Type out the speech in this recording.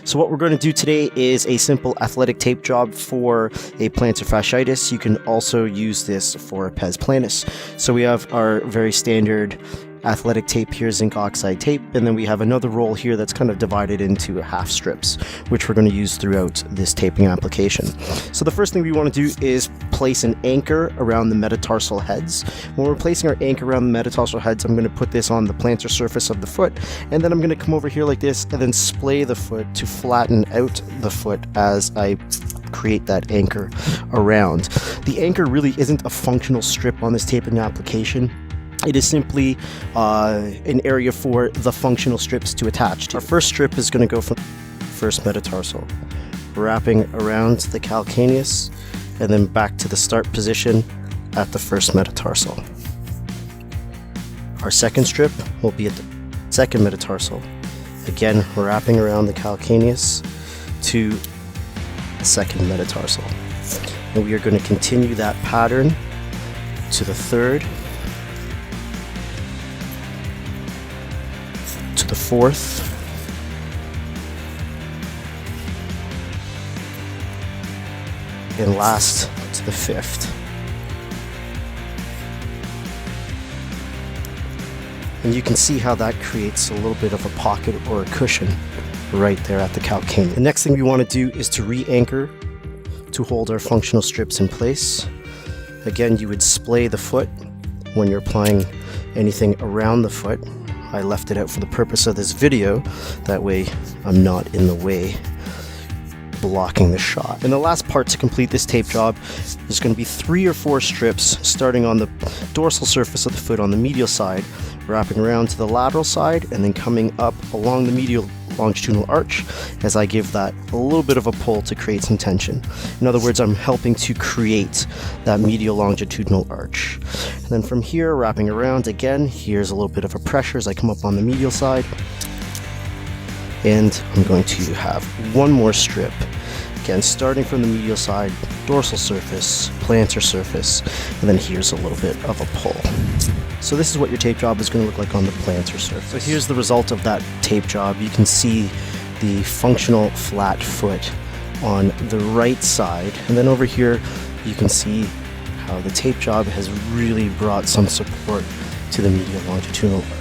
So what we're going to do today is a simple athletic tape job for a plantar fasciitis. You can also use this for a Pes Planus. So we have our very standard athletic tape here, zinc oxide tape, and then we have another roll here that's kind of divided into half strips, which we're going to use throughout this taping application. So the first thing we want to do is place an anchor around the metatarsal heads. When we're placing our anchor around the metatarsal heads, I'm going to put this on the plantar surface of the foot, and then I'm going to come over here like this and then splay the foot to flatten out the foot as I create that anchor around. The anchor really isn't a functional strip on this taping application. It is simply an area for the functional strips to attach to. Our first strip is going to go from first metatarsal, wrapping around the calcaneus, and then back to the start position at the first metatarsal. Our second strip will be at the second metatarsal, again wrapping around the calcaneus to the second metatarsal. And we are going to continue that pattern to the third, to the fourth, and last to the fifth. And you can see how that creates a little bit of a pocket or a cushion right there at the calcaneus. The next thing we want to do is to re-anchor to hold our functional strips in place. Again, you would splay the foot when you're applying anything around the foot. I left it out for the purpose of this video, that way I'm not in the way blocking the shot. And the last part to complete this tape job is going to be 3 or 4 strips starting on the dorsal surface of the foot on the medial side, wrapping around to the lateral side, and then coming up along the medial longitudinal arch as I give that a little bit of a pull to create some tension. In other words, I'm helping to create that medial longitudinal arch. And then from here, wrapping around again, here's a little bit of a pressure as I come up on the medial side. And I'm going to have one more strip, again starting from the medial side, dorsal surface, plantar surface, and then here's a little bit of a pull. So this is what your tape job is going to look like on the plantar surface. So here's the result of that tape job. You can see the functional flat foot on the right side, and then over here you can see how the tape job has really brought some support to the medial longitudinal arch.